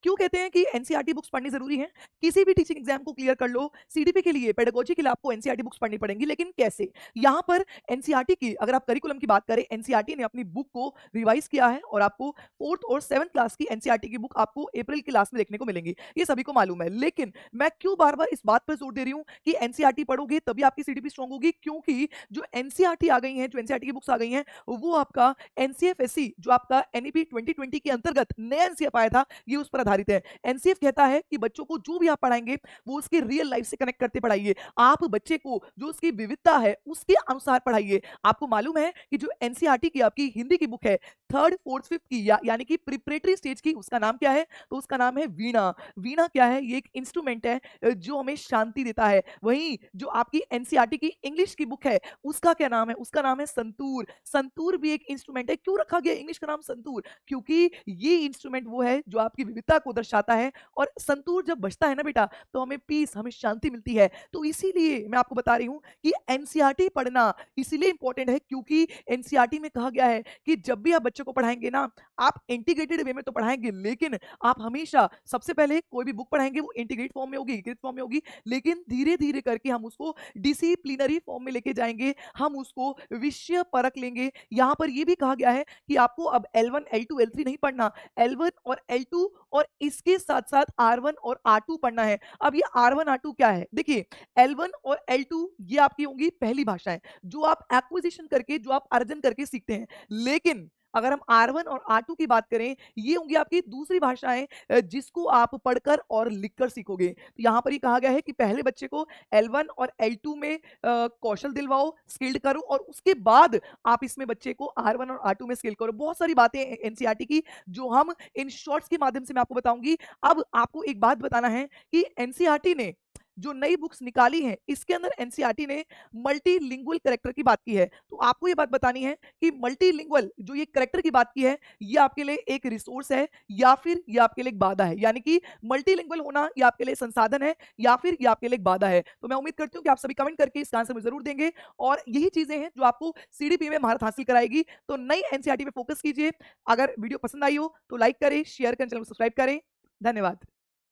क्यों कहते हैं कि एनसीईआरटी बुक्स पढ़नी जरूरी है? किसी भी टीचिंग एग्जाम को क्लियर कर लो, सीडीपी के लिए, पेडागोजी के लिए आपको एनसीईआरटी बुक्स पढ़नी पड़ेंगी, लेकिन कैसे? यहाँ पर एनसीईआरटी की अगर आप करिकुलम की बात करें, एनसीईआरटी ने अपनी बुक को रिवाइज किया है और आपको 4th और 7th क्लास की एनसीईआरटी की बुक आपको अप्रैल की लास्ट में देखने को मिलेंगी। ये सभी को मालूम है, लेकिन मैं क्यों बार-बार इस बात पर जोर दे रही हूँ कि एनसीईआरटी पढ़ोगे तभी आपकी सीडीपी स्ट्रांग होगी, क्योंकि जो एनसीईआरटी आ गई है, जो एनसीईआरटी की बुक्स आ गई हैं, वो आपका एनसीएफएससी जो आपका एनईपी 2020 के अंतर्गत नया एनसीएफ आया था, ये उस पर आधारित है। एनसीएफ कहता है कि बच्चों को जो भी आप पढ़ाएंगे वो उसकी रियल लाइफ से कनेक्ट करते पढ़ाइए। आप बच्चे को जो उसकी विविधता है उसके अनुसार पढ़ाइए। आपको मालूम है कि जो एनसीईआरटी की आपकी हिंदी की बुक है 3rd 4th 5th की यानी कि प्रिपरेटरी स्टेज की, उसका नाम क्या है? तो उसका नाम है वीणा। वीणा क्या है? ये एक इंस्ट्रूमेंट है जो हमें शांति देता है। वहीं जो आपकी एनसीईआरटी की इंग्लिश की बुक है उसका क्या नाम है? उसका नाम है संतूर। संतूर भी एक इंस्ट्रूमेंट है। क्यों रखा गया इंग्लिश का नाम संतूर? क्योंकि ये इंस्ट्रूमेंट वो है जो आपकी विविधता को दर्शाता है, और संतूर जब बजता है ना बेटा, तो हमें पीस, हमें शांति मिलती है। तो इसीलिए मैं आपको बता रही हूँ कि एनसीईआरटी पढ़ना इसीलिए इंपॉर्टेंट है, क्योंकि एनसीईआरटी में कहा गया है कि जब भी आप बच्चे को पढ़ाएंगे ना, आप इंटीग्रेटेड वे में तो पढ़ाएंगे, लेकिन आप हमेशा सबसे पहले कोई भी बुक पढ़ाएंगे वो इंटीग्रेट फॉर्म में होगी, एकीकृत फॉर्म में होगी, लेकिन धीरे धीरे करके हम उसको डिसिप्लिनरी फॉर्म में लेके जाएंगे, हम उसको विषय परख लेंगे। यहाँ पर ये भी कहा गया है कि आपको अब L1 L2 L3 नहीं पढ़ना, L1 और L2 और इसके साथ साथ R1 और R2 पढ़ना है। अब ये R1 R2 क्या है? देखिए, L1 और L2 ये आपकी होंगी पहली भाषाएं जो आप एक्विजिशन करके, जो आप अर्जन करके सीखते हैं, लेकिन अगर हम R1 और R2 की बात करें, ये होंगी आपकी दूसरी भाषाएं जिसको आप पढ़कर और लिखकर सीखोगे। तो यहाँ पर ये कहा गया है कि पहले बच्चे को L1 और L2 में कौशल दिलवाओ, स्किल्ड करो, और उसके बाद आप इसमें बच्चे को R1 और R2 में स्किल करो। बहुत सारी बातें एनसीईआरटी की जो हम इन शॉर्ट्स के माध्यम से मैं आपको बताऊंगी। अब आपको एक बात बताना है कि एनसीईआरटी ने जो नई बुक्स निकाली हैं, इसके अंदर एनसीईआरटी ने मल्टीलिंगुअल कैरेक्टर की बात की है। तो आपको ये बात बतानी है कि मल्टीलिंगुअल जो ये कैरेक्टर की बात की है, ये आपके लिए एक रिसोर्स है या फिर ये आपके लिए एक बाधा है? यानी कि मल्टीलिंगुअल होना ये आपके लिए संसाधन है या फिर ये आपके लिए एक बाधा है? तो मैं उम्मीद करती हूँ कि आप सभी कमेंट करके इसका आंसर मुझे जरूर देंगे, और यही चीजें हैं जो आपको सीडीपी में महारत हासिल कराएगी। तो नई एनसीईआरटी पे फोकस कीजिए। अगर वीडियो पसंद आई हो तो लाइक करें, शेयर करें, चैनल को सब्सक्राइब करें। धन्यवाद।